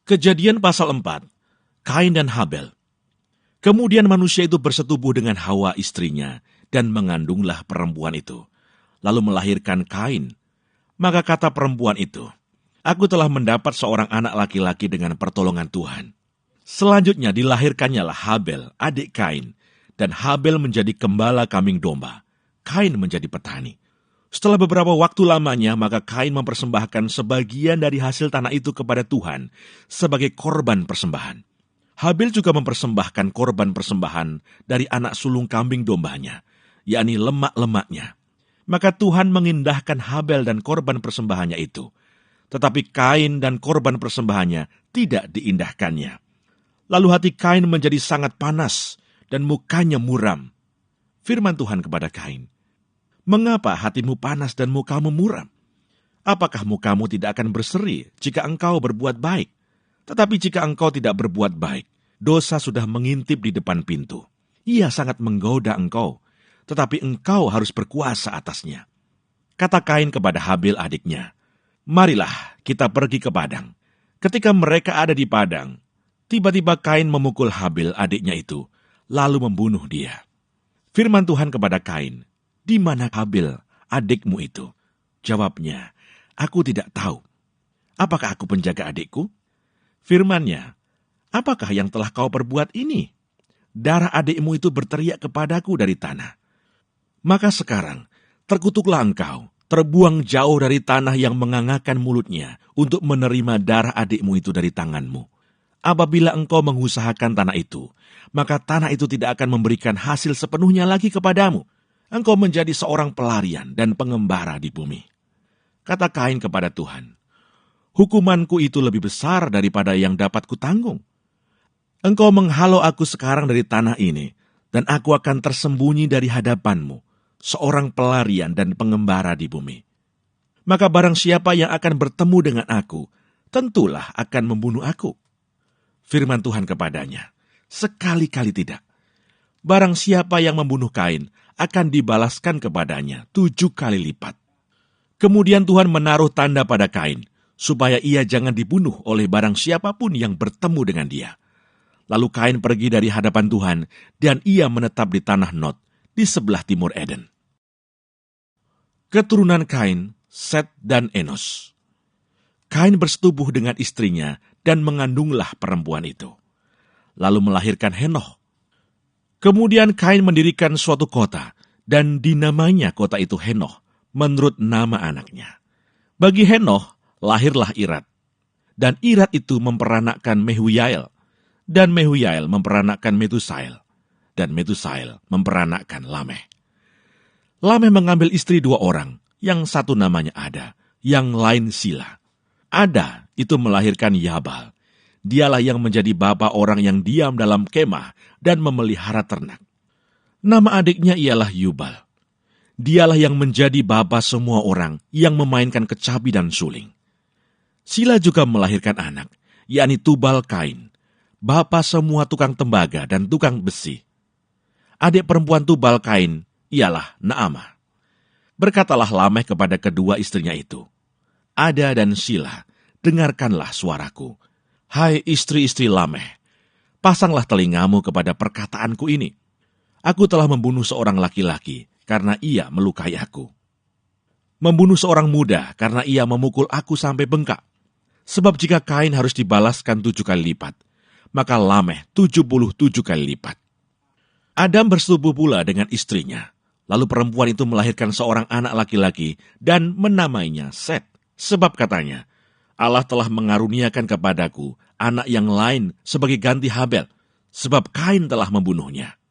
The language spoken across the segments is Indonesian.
Kejadian pasal 4, Kain dan Habel. Kemudian manusia itu bersetubuh dengan Hawa istrinya, dan mengandunglah perempuan itu, lalu melahirkan Kain. Maka kata perempuan itu, "Aku telah mendapat seorang anak laki-laki dengan pertolongan Tuhan." Selanjutnya dilahirkannyalah Habel, adik Kain, dan Habel menjadi gembala kambing domba. Kain menjadi petani. Setelah beberapa waktu lamanya, maka Kain mempersembahkan sebagian dari hasil tanah itu kepada Tuhan sebagai korban persembahan. Habel juga mempersembahkan korban persembahan dari anak sulung kambing dombanya, yakni lemak-lemaknya. Maka Tuhan mengindahkan Habel dan korban persembahannya itu, tetapi Kain dan korban persembahannya tidak diindahkannya. Lalu hati Kain menjadi sangat panas dan mukanya muram. Firman Tuhan kepada Kain, "Mengapa hatimu panas dan mukamu muram? Apakah mukamu tidak akan berseri jika engkau berbuat baik? Tetapi jika engkau tidak berbuat baik, dosa sudah mengintip di depan pintu. Ia sangat menggoda engkau, tetapi engkau harus berkuasa atasnya." Kata Kain kepada Habel adiknya, "Marilah kita pergi ke padang." Ketika mereka ada di padang, tiba-tiba Kain memukul Habel adiknya itu, lalu membunuh dia. Firman Tuhan kepada Kain, "Di mana Habel, adikmu itu?" Jawabnya, "Aku tidak tahu." "Apakah aku penjaga adikku?" Firman-Nya, "Apakah yang telah kau perbuat ini? Darah adikmu itu berteriak kepadaku dari tanah. Maka sekarang, terkutuklah engkau, terbuang jauh dari tanah yang mengangakkan mulutnya untuk menerima darah adikmu itu dari tanganmu. Apabila engkau mengusahakan tanah itu, maka tanah itu tidak akan memberikan hasil sepenuhnya lagi kepadamu. Engkau menjadi seorang pelarian dan pengembara di bumi." Kata Kain kepada Tuhan, "Hukumanku itu lebih besar daripada yang dapat kutanggung. Engkau menghalau aku sekarang dari tanah ini, dan aku akan tersembunyi dari hadapanmu, seorang pelarian dan pengembara di bumi. Maka barang siapa yang akan bertemu dengan aku, tentulah akan membunuh aku." Firman Tuhan kepadanya, "Sekali-kali tidak. Barang siapa yang membunuh Kain, akan dibalaskan kepadanya 7 kali lipat." Kemudian Tuhan menaruh tanda pada Kain, supaya ia jangan dibunuh oleh barang siapapun yang bertemu dengan dia. Lalu Kain pergi dari hadapan Tuhan, dan ia menetap di tanah Nod, di sebelah timur Eden. Keturunan Kain, Set dan Enos. Kain bersetubuh dengan istrinya, dan mengandunglah perempuan itu, lalu melahirkan Henoh. Kemudian Kain mendirikan suatu kota, dan dinamainya kota itu Henoh, menurut nama anaknya. Bagi Henoh, lahirlah Irad. Dan Irad itu memperanakkan Mehujael, dan Mehujael memperanakkan Metusael, dan Metusael memperanakkan Lameh. Lameh mengambil istri 2 orang, yang satu namanya Ada, yang lain Sila. Ada itu melahirkan Yabal. Dialah yang menjadi bapa orang yang diam dalam kemah dan memelihara ternak. Nama adiknya ialah Yubal. Dialah yang menjadi bapa semua orang yang memainkan kecapi dan suling. Sila juga melahirkan anak, yakni Tubal Kain, bapa semua tukang tembaga dan tukang besi. Adik perempuan Tubal Kain ialah Naamah. Berkatalah Lameh kepada kedua istrinya itu, "Ada dan Sila, dengarkanlah suaraku. Hai istri-istri Lameh, pasanglah telingamu kepada perkataanku ini. Aku telah membunuh seorang laki-laki karena ia melukai aku. Membunuh seorang muda karena ia memukul aku sampai bengkak. Sebab jika Kain harus dibalaskan 7 kali lipat, maka Lameh 77 kali lipat." Adam bersetubuh pula dengan istrinya. Lalu perempuan itu melahirkan seorang anak laki-laki dan menamainya Set. Sebab katanya, "Allah telah mengaruniakan kepadaku anak yang lain sebagai ganti Habel, sebab Kain telah membunuhnya."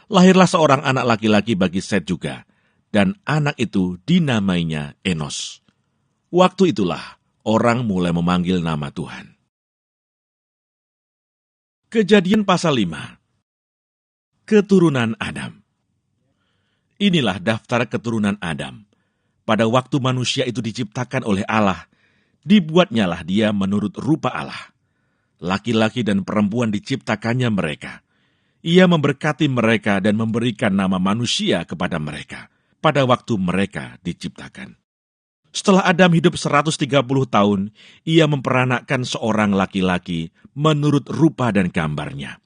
Lahirlah seorang anak laki-laki bagi Set juga, dan anak itu dinamainya Enos. Waktu itulah orang mulai memanggil nama Tuhan. Kejadian pasal 5. Keturunan Adam. Inilah daftar keturunan Adam. Pada waktu manusia itu diciptakan oleh Allah, dibuatnyalah dia menurut rupa Allah. Laki-laki dan perempuan diciptakannya mereka. Ia memberkati mereka dan memberikan nama manusia kepada mereka pada waktu mereka diciptakan. Setelah Adam hidup 130 tahun, ia memperanakkan seorang laki-laki menurut rupa dan gambarnya,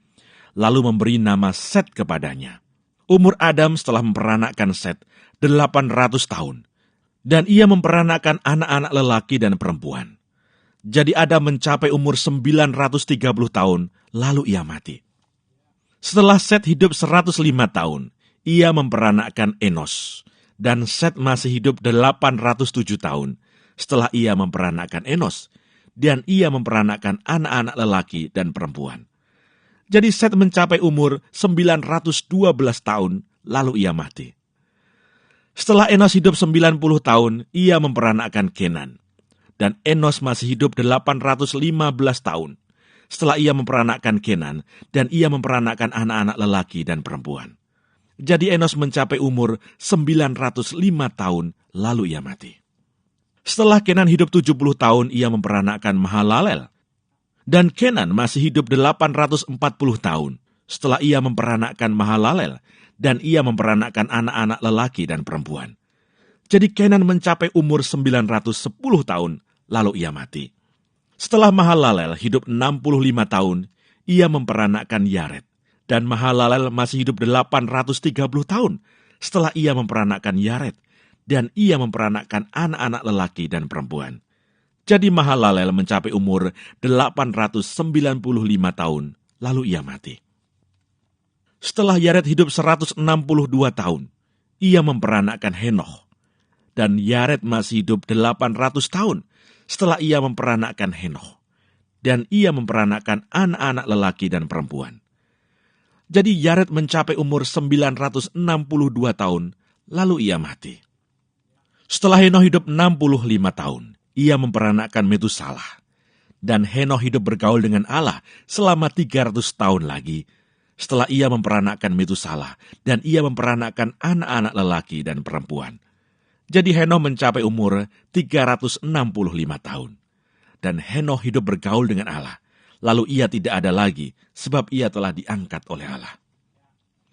lalu memberi nama Set kepadanya. Umur Adam setelah memperanakkan Set 800 tahun, dan ia memperanakkan anak-anak lelaki dan perempuan. Jadi Adam mencapai umur 930 tahun, lalu ia mati. Setelah Set hidup 105 tahun, ia memperanakkan Enos. Dan Set masih hidup 807 tahun setelah ia memperanakkan Enos, dan ia memperanakkan anak-anak lelaki dan perempuan. Jadi Set mencapai umur 912 tahun, lalu ia mati. Setelah Enos hidup 90 tahun, ia memperanakkan Kenan. Dan Enos masih hidup 815 tahun setelah ia memperanakkan Kenan, dan ia memperanakkan anak-anak lelaki dan perempuan. Jadi Enos mencapai umur 905 tahun, lalu ia mati. Setelah Kenan hidup 70 tahun, ia memperanakkan Mahalalel. Dan Kenan masih hidup 840 tahun setelah ia memperanakkan Mahalalel, dan ia memperanakkan anak-anak lelaki dan perempuan. Jadi Kenan mencapai umur 910 tahun, lalu ia mati. Setelah Mahalalel hidup 65 tahun, ia memperanakkan Yared. Dan Mahalalel masih hidup 830 tahun setelah ia memperanakkan Yared, dan ia memperanakkan anak-anak lelaki dan perempuan. Jadi Mahalalel mencapai umur 895 tahun, lalu ia mati. Setelah Yared hidup 162 tahun, ia memperanakkan Henoch. Dan Yared masih hidup 800 tahun setelah ia memperanakkan Henoch. Dan ia memperanakkan anak-anak lelaki dan perempuan. Jadi Yared mencapai umur 962 tahun, lalu ia mati. Setelah Henoch hidup 65 tahun, ia memperanakkan Metusalah. Dan Henoch hidup bergaul dengan Allah selama 300 tahun lagi, setelah ia memperanakkan Metusalah, dan ia memperanakkan anak-anak lelaki dan perempuan. Jadi Henoch mencapai umur 365 tahun. Dan Henoch hidup bergaul dengan Allah. Lalu ia tidak ada lagi, sebab ia telah diangkat oleh Allah.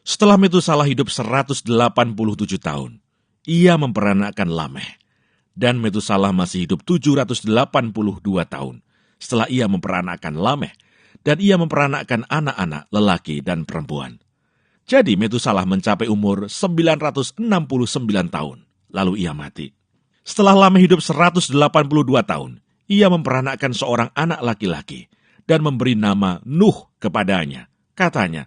Setelah Metusalah hidup 187 tahun, ia memperanakkan Lameh. Dan Metusalah masih hidup 782 tahun, setelah ia memperanakkan Lameh, dan ia memperanakkan anak-anak lelaki dan perempuan. Jadi Metusalah mencapai umur 969 tahun, lalu ia mati. Setelah Lameh hidup 182 tahun, ia memperanakkan seorang anak laki-laki, dan memberi nama Nuh kepadanya. Katanya,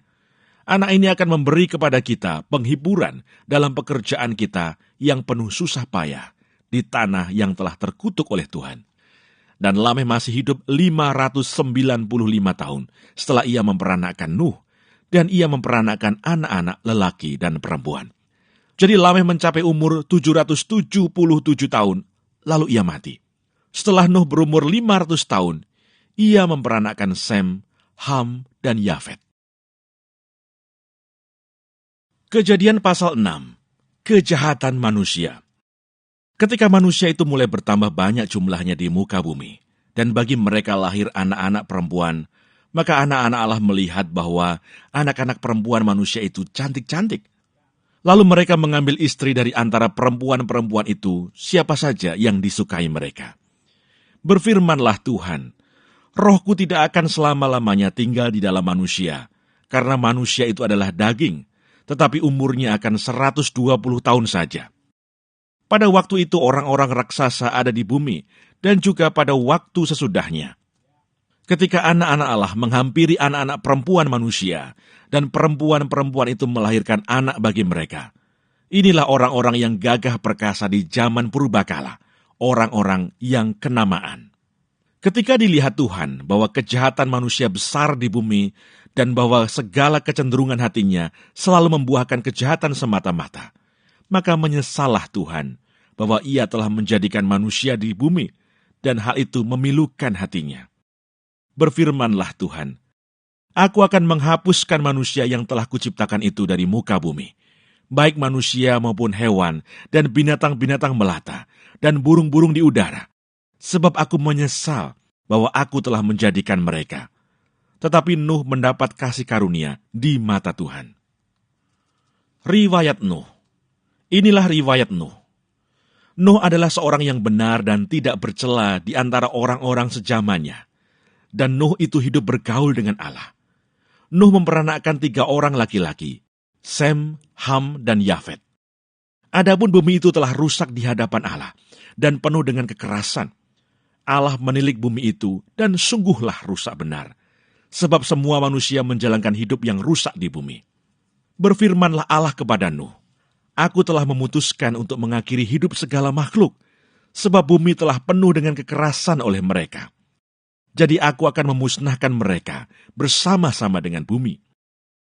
anak ini akan memberi kepada kita penghiburan dalam pekerjaan kita yang penuh susah payah di tanah yang telah terkutuk oleh Tuhan. Dan Lameh masih hidup 595 tahun setelah ia memperanakkan Nuh, dan ia memperanakkan anak-anak lelaki dan perempuan. Jadi Lameh mencapai umur 777 tahun, lalu ia mati. Setelah Nuh berumur 500 tahun, ia memperanakkan Sem, Ham, dan Yafet. Kejadian pasal 6. Kejahatan manusia. Ketika manusia itu mulai bertambah banyak jumlahnya di muka bumi, dan bagi mereka lahir anak-anak perempuan, maka anak-anak Allah melihat bahwa anak-anak perempuan manusia itu cantik-cantik. Lalu mereka mengambil istri dari antara perempuan-perempuan itu, siapa saja yang disukai mereka. Berfirmanlah Tuhan, Rohku tidak akan selama-lamanya tinggal di dalam manusia, karena manusia itu adalah daging, tetapi umurnya akan 120 tahun saja. Pada waktu itu orang-orang raksasa ada di bumi, dan juga pada waktu sesudahnya. Ketika anak-anak Allah menghampiri anak-anak perempuan manusia, dan perempuan-perempuan itu melahirkan anak bagi mereka. Inilah orang-orang yang gagah perkasa di zaman purbakala, orang-orang yang kenamaan. Ketika dilihat Tuhan bahwa kejahatan manusia besar di bumi dan bahwa segala kecenderungan hatinya selalu membuahkan kejahatan semata-mata, maka menyesallah Tuhan bahwa ia telah menjadikan manusia di bumi dan hal itu memilukan hatinya. Berfirmanlah Tuhan, Aku akan menghapuskan manusia yang telah kuciptakan itu dari muka bumi, baik manusia maupun hewan dan binatang-binatang melata dan burung-burung di udara. Sebab aku menyesal bahwa aku telah menjadikan mereka. Tetapi Nuh mendapat kasih karunia di mata Tuhan. Riwayat Nuh. Inilah riwayat Nuh. Nuh adalah seorang yang benar dan tidak bercela di antara orang-orang sejamannya. Dan Nuh itu hidup bergaul dengan Allah. Nuh memperanakkan 3 orang laki-laki, Sem, Ham, dan Yafet. Adapun bumi itu telah rusak di hadapan Allah dan penuh dengan kekerasan. Allah menilik bumi itu dan sungguhlah rusak benar, sebab semua manusia menjalankan hidup yang rusak di bumi. Berfirmanlah Allah kepada Nuh, Aku telah memutuskan untuk mengakhiri hidup segala makhluk, sebab bumi telah penuh dengan kekerasan oleh mereka. Jadi aku akan memusnahkan mereka bersama-sama dengan bumi.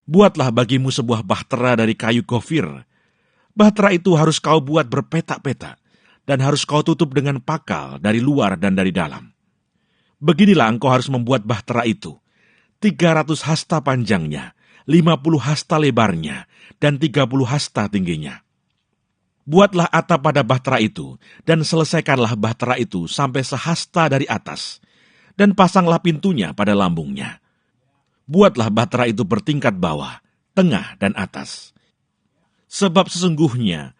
Buatlah bagimu sebuah bahtera dari kayu gofir. Bahtera itu harus kau buat berpetak-petak, dan harus kau tutup dengan pakal dari luar dan dari dalam. Beginilah engkau harus membuat bahtera itu. 300 hasta panjangnya, 50 hasta lebarnya, dan 30 hasta tingginya. Buatlah atap pada bahtera itu, dan selesaikanlah bahtera itu sampai sehasta dari atas, dan pasanglah pintunya pada lambungnya. Buatlah bahtera itu bertingkat bawah, tengah, dan atas. Sebab sesungguhnya,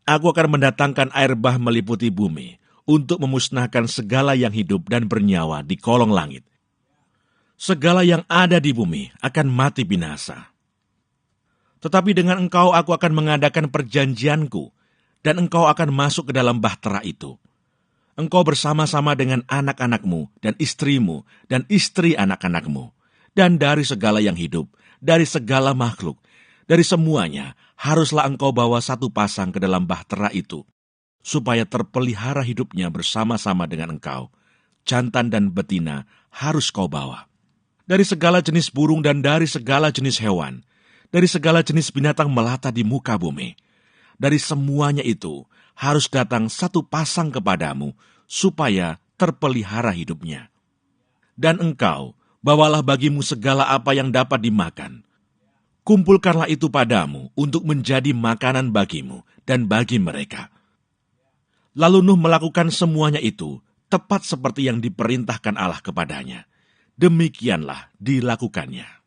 aku akan mendatangkan air bah meliputi bumi, untuk memusnahkan segala yang hidup dan bernyawa di kolong langit. Segala yang ada di bumi akan mati binasa. Tetapi dengan engkau aku akan mengadakan perjanjianku, dan engkau akan masuk ke dalam bahtera itu. Engkau bersama-sama dengan anak-anakmu dan istrimu dan istri anak-anakmu, dan dari segala yang hidup, dari segala makhluk, dari semuanya, haruslah engkau bawa 1 pasang ke dalam bahtera itu, supaya terpelihara hidupnya bersama-sama dengan engkau. Jantan dan betina harus kau bawa. Dari segala jenis burung dan dari segala jenis hewan, dari segala jenis binatang melata di muka bumi, dari semuanya itu, harus datang 1 pasang kepadamu, supaya terpelihara hidupnya. Dan engkau, bawalah bagimu segala apa yang dapat dimakan. Kumpulkanlah itu padamu untuk menjadi makanan bagimu dan bagi mereka. Lalu Nuh melakukan semuanya itu, tepat seperti yang diperintahkan Allah kepadanya. Demikianlah dilakukannya.